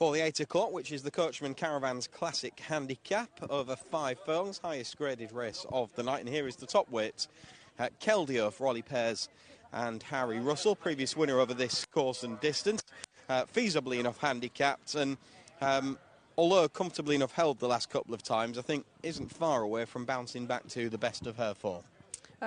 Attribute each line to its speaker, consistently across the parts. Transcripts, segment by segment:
Speaker 1: For the 8 o'clock, which is the Coachman Caravans Classic Handicap over 5 furlongs, highest graded race of the night. And here is the top weight. Keldio for Ollie Pears and Harry Russell, previous winner over this course and distance. Feasibly enough handicapped, and although comfortably enough held the last couple of times, I think isn't far away from bouncing back to the best of her form.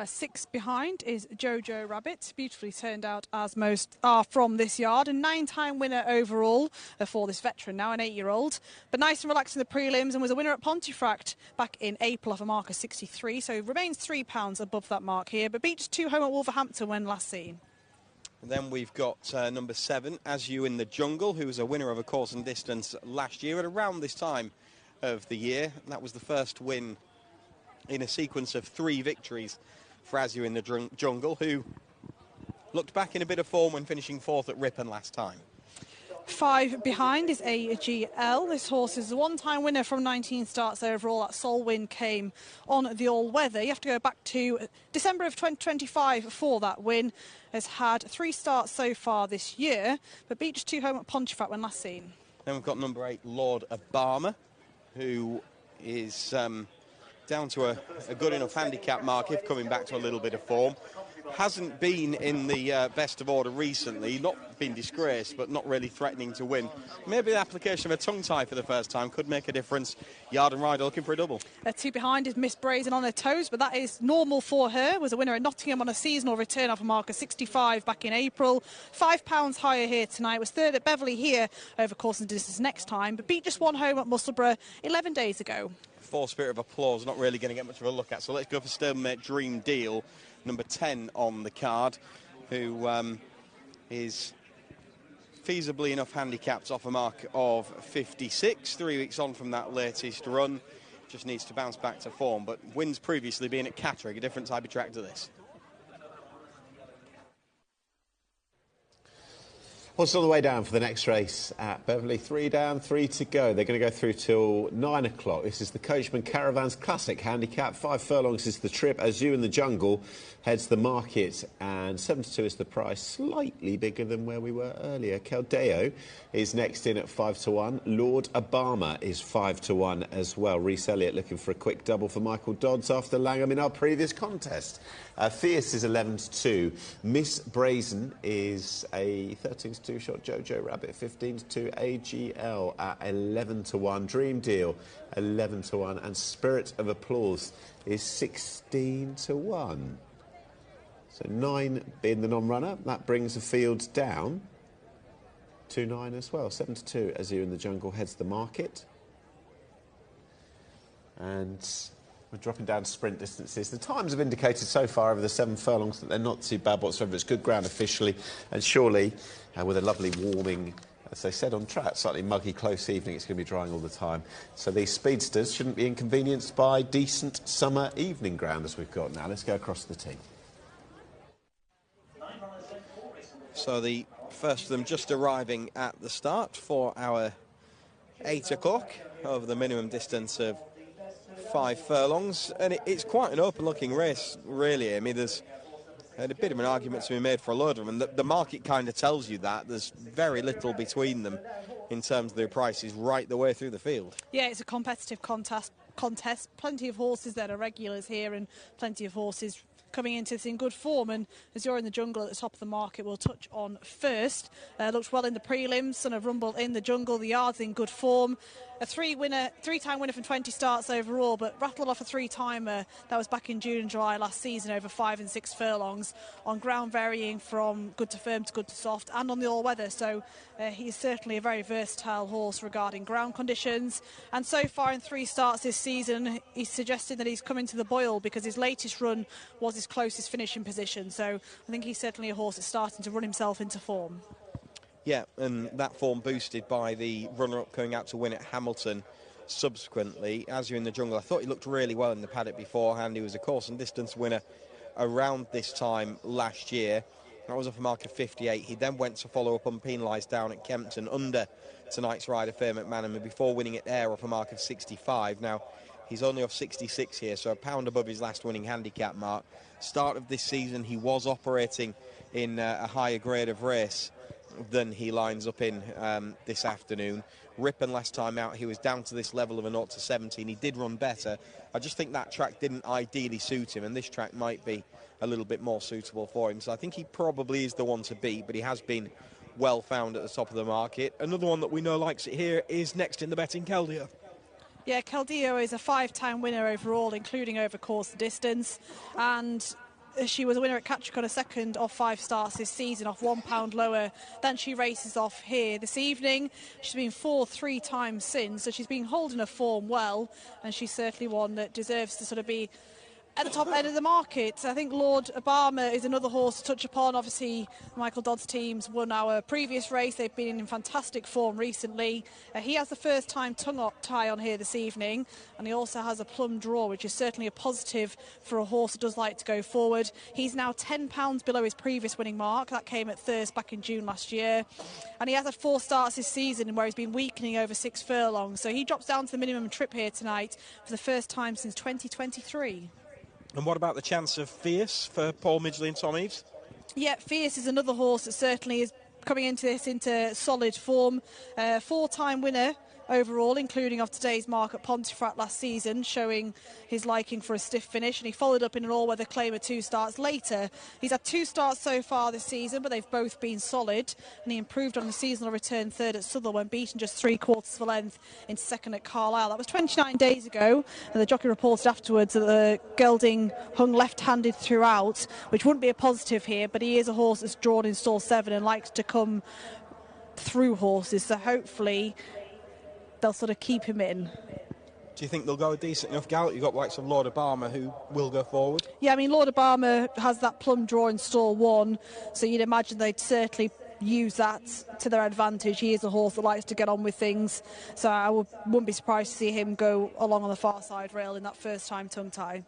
Speaker 2: 6 behind is Jojo Rabbit, beautifully turned out as most are from this yard. A 9-time winner overall for this veteran, now an 8-year-old. But nice and relaxed in the prelims, and was a winner at Pontefract back in April off a mark of 63. So remains £3 above that mark here, but beats 2 home at Wolverhampton when last seen.
Speaker 1: And then we've got number 7, As You in the Jungle, who was a winner of a course and distance last year at around this time of the year. And that was the first win in a sequence of 3 victories for As You in the Jungle, who looked back in a bit of form when finishing 4th at Ripon last time.
Speaker 2: 5 behind is AGL. This horse is a 1-time winner from 19 starts overall. That sole win came on the all-weather. You have to go back to December of 2025 for that win. Has had 3 starts so far this year, but beat 2 home at Pontefract when last seen.
Speaker 1: Then we've got number 8, Lord Obama, who is down to a good enough handicap mark if coming back to a little bit of form. Hasn't been in the best of order recently, not been disgraced, but not really threatening to win. Maybe the application of a tongue tie for the first time could make a difference. Yard and Rider looking for a double.
Speaker 2: 2 behind is Miss Brazen on her toes, but that is normal for her. Was a winner at Nottingham on a seasonal return off a mark of 65 back in April. £5 higher here tonight. Was 3rd at Beverley here over course and distance next time, but beat just 1 home at Musselburgh 11 days ago.
Speaker 1: For Spirit of Applause, not really going to get much of a look at, so let's go for Stablemate Dream Deal, number 10 on the card, who is feasibly enough handicapped off a mark of 56, 3 weeks on from that latest run. Just needs to bounce back to form, but wins previously being at Catterick, a different type of track to this.
Speaker 3: What's on the way down for the next race at Beverley? 3 down, 3 to go. They're going to go through till 9 o'clock. This is the Coachman Caravans Classic Handicap. 5 furlongs is the trip. As You in the Jungle heads the market, and 7 to 2 is the price. Slightly bigger than where we were earlier. Keldeo is next in at 5 to 1. Lord Obama is 5 to 1 as well. Rhys Elliott looking for a quick double for Michael Dodds after Langham in our previous contest. Fierce is 11 to 2. Miss Brazen is a 13 to 2 shot. Jojo Rabbit 15 to 2. AGL at 11 to 1. Dream Deal 11 to 1. And Spirit of Applause is 16 to 1. So 9 being the non-runner. That brings the field down to 9 as well. 7 to 2 As You in the Jungle heads the market. And we're dropping down to sprint distances. The times have indicated so far over the 7 furlongs that they're not too bad whatsoever. It's good ground officially, and surely with a lovely warming, as they said on track, slightly muggy, close evening, it's going to be drying all the time. So these speedsters shouldn't be inconvenienced by decent summer evening ground as we've got now. Let's go across the team.
Speaker 1: So the first of them just arriving at the start for our 8 o'clock over the minimum distance of 5 furlongs, and it's quite an open-looking race, really. I mean, there's a bit of an argument to be made for a load of them, and the market kind of tells you that. There's very little between them in terms of their prices right the way through the field. Yeah,
Speaker 2: it's a competitive contest. Plenty of horses that are regulars here, and plenty of horses coming into this in good form. And As You're in the Jungle at the top of the market, we'll touch on first. Looked well in the prelims. Son of Rumble in the Jungle. The yard's in good form. A 3-time winner from 20 starts overall, but rattled off a 3-timer. That was back in June and July last season over 5 and 6 furlongs on ground varying from good to firm to good to soft and on the all-weather. So he's certainly a very versatile horse regarding ground conditions. And so far in 3 starts this season, he's suggested that he's coming to the boil because his latest run was his closest finishing position. So I think he's certainly a horse that's starting to run himself into form.
Speaker 1: Yeah, and that form boosted by the runner-up going out to win at Hamilton subsequently. As You're in the Jungle, I thought he looked really well in the paddock beforehand. He was a course and distance winner around this time last year. That was off a mark of 58. He then went to follow up unpenalised down at Kempton under tonight's rider Fair McManaman before winning at Ayr off a mark of 65. Now, he's only off 66 here, so a pound above his last winning handicap mark. Start of this season, he was operating in a higher grade of race. than he lines up in this afternoon. Ripon last time out, he was down to this level of a 0 to 17. He did run better. I just think that track didn't ideally suit him, and this track might be a little bit more suitable for him. So I think he probably is the one to beat, but he has been well found at the top of the market. Another one that we know likes it here is next in the betting, Keldeo.
Speaker 2: Yeah, Keldeo is a 5-time winner overall, including over course and distance, and she was a winner at Catricon, a second of 5 starts this season, off £1 lower than she races off here this evening. She's been 4th 3 times since, so she's been holding her form well, and she's certainly one that deserves to sort of be at the top end of the market. I think Lord Obama is another horse to touch upon. Obviously, Michael Dodd's teams won our previous race. They've been in fantastic form recently. He has the first time tongue tie on here this evening, and he also has a plum draw, which is certainly a positive for a horse that does like to go forward. He's now £10 below his previous winning mark. That came at Thirst back in June last year. And he has had 4 starts this season where he's been weakening over 6 furlongs. So he drops down to the minimum trip here tonight for the first time since 2023.
Speaker 1: And what about the chance of Fierce for Paul Midgley and Tom Eaves?
Speaker 2: Yeah, Fierce is another horse that certainly is coming into solid form. 4-time winner overall, including of today's mark at Pontefract last season, showing his liking for a stiff finish, and he followed up in an all-weather claimer 2 starts later. He's had 2 starts so far this season, but they've both been solid, and he improved on the seasonal return 3rd at Southwell when beaten just 3/4 of a length in 2nd at Carlisle. That was 29 days ago, and the jockey reported afterwards that the gelding hung left-handed throughout, which wouldn't be a positive here, but he is a horse that's drawn in stall 7 and likes to come through horses, so hopefully they'll sort of keep him in.
Speaker 1: Do you think they'll go a decent enough gallop? You've got likes of Lord Obama who will go forward.
Speaker 2: Yeah, I mean, Lord Obama has that plum draw in stall 1, so you'd imagine they'd certainly use that to their advantage. He is a horse that likes to get on with things, so I wouldn't be surprised to see him go along on the far side rail in that first time tongue tie.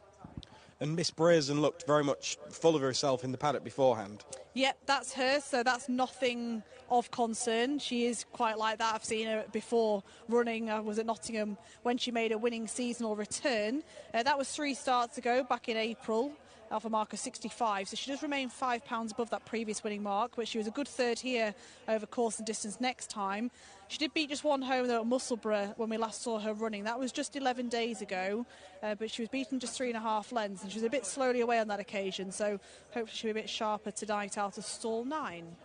Speaker 1: And Miss Brazen looked very much full of herself in the paddock beforehand.
Speaker 2: Yep, that's her, so that's nothing of concern. She is quite like that. I've seen her before running, was at Nottingham when she made a winning seasonal return. That was 3 starts ago, back in April, off a mark of 65, so she does remain £5 above that previous winning mark, but she was a good 3rd here over course and distance next time. She did beat just 1 home though at Musselburgh when we last saw her running. That was just 11 days ago, but she was beaten just 3.5 lengths, and she was a bit slowly away on that occasion, so hopefully she'll be a bit sharper tonight out of stall 9.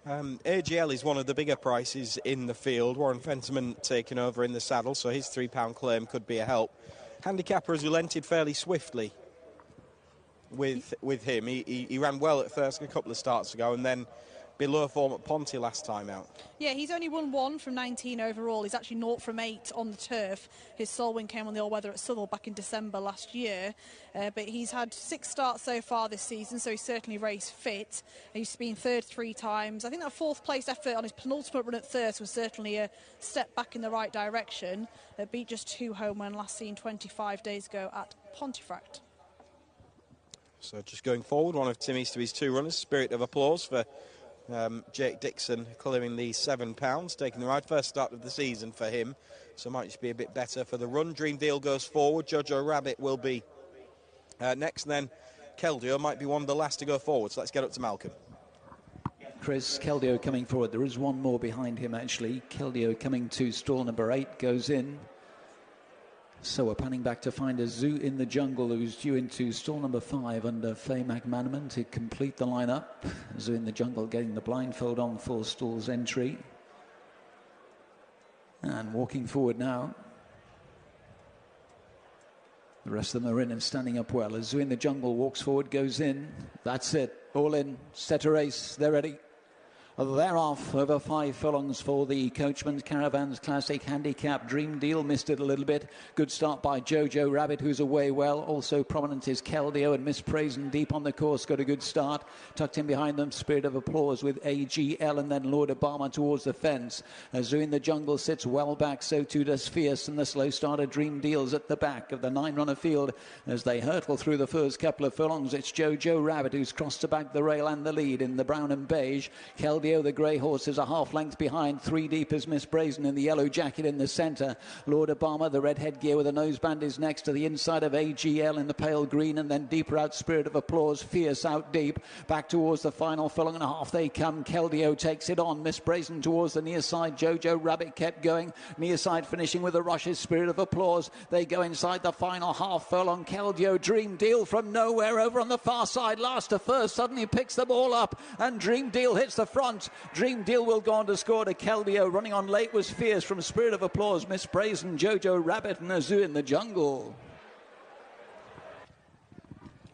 Speaker 1: AGL is one of the bigger prices in the field. Warren Fenterman taking over in the saddle, so his £3 claim could be a help. Handicapper has relented fairly swiftly with him. He ran well at Thirsk a couple of starts ago, and then below form at Ponty last time out. Yeah,
Speaker 2: he's only won 1 from 19 overall. He's actually 0 from 8 on the turf. His sole win came on the all-weather at Southwell back in December last year. But he's had 6 starts so far this season, so he's certainly race fit. He's been 3rd 3 times. I think that 4th place effort on his penultimate run at Thirsk was certainly a step back in the right direction. Beat just 2 home when last seen 25 days ago at Pontefract.
Speaker 1: So just going forward, one of Tim Easterby's 2 runners. Spirit of applause for Jake Dixon, clearing the £7, taking the ride. First start of the season for him, so might just be a bit better for the run. Dream Deal goes forward. Jojo Rabbit will be next, and then Keldeo might be one of the last to go forward. So let's get up to Malcolm.
Speaker 4: Chris, Keldeo coming forward. There is one more behind him, actually. Keldeo coming to stall number 8, goes in. So we're panning back to find a Zoo in the Jungle, who's due into stall number 5 under Faye McManaman to complete the lineup. Zoo in the Jungle getting the blindfold on for stall's entry. And walking forward now. The rest of them are in and standing up well. As Zoo in the Jungle walks forward, goes in. That's it. All in. Set a race. They're ready. They're off over 5 furlongs for the Coachman's Caravans Classic Handicap. Dream Deal missed it a little bit. Good start by Jojo Rabbit, who's away well. Also prominent is Keldeo, and Miss Praisen deep on the course got a good start. Tucked in behind them, Spirit of Applause with AGL, and then Lord Obama towards the fence. As Zoo in the Jungle sits well back, so too does Fierce, and the slow starter Dream Deal's at the back of the 9-runner field as they hurtle through the first couple of furlongs. It's Jojo Rabbit who's crossed to back the rail and the lead in the brown and beige. Keldeo Keldeo, the grey horse, is a half length behind. 3 deep is Miss Brazen in the yellow jacket in the centre. Lord Obama, the red headgear with a noseband, is next to the inside of AGL in the pale green, and then deeper out Spirit of Applause, Fierce out deep. Back towards the final furlong and a half they come. Keldeo takes it on. Miss Brazen towards the near side. Jojo Rabbit kept going. Near side finishing with a rush is Spirit of Applause. They go inside the final half furlong. Keldeo, Dream Deal from nowhere over on the far side. Last to first, suddenly picks the ball up, and Dream Deal hits the front. Dream Deal will go on to score to Keldeo. Running on late was Fierce from Spirit of Applause, Miss Brazen, Jojo Rabbit, and a Zoo in the Jungle.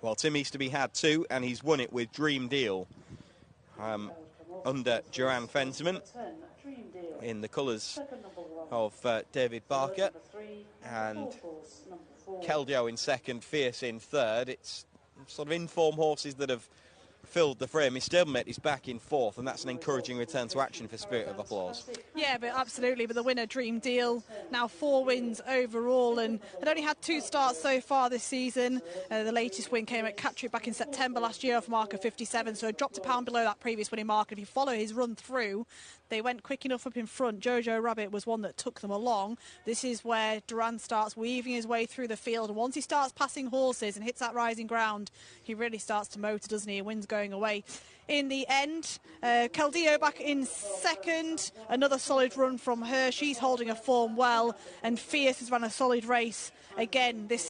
Speaker 1: Well, Tim Easterby had 2, and he's won it with Dream Deal under Joanne Fensterman in the colours of David Barker, and Keldeo in second, Fierce in third. It's sort of in-form horses that have filled the frame. His stablemate is back in fourth, and that's an encouraging return to action for Spirit of Applause.
Speaker 2: Yeah, but absolutely. But the winner, Dream Deal, now 4 wins overall, and had only had 2 starts so far this season. The latest win came at Catterick back in September last year off mark of 57, so it dropped a pound below that previous winning mark. If you follow his run through, they went quick enough up in front. Jojo Rabbit was one that took them along. This is where Duran starts weaving his way through the field. And once he starts passing horses and hits that rising ground, he really starts to motor, doesn't he? Wins going away. In the end, Keldeo back in second. Another solid run from her. She's holding her form well. And Fierce has run a solid race again this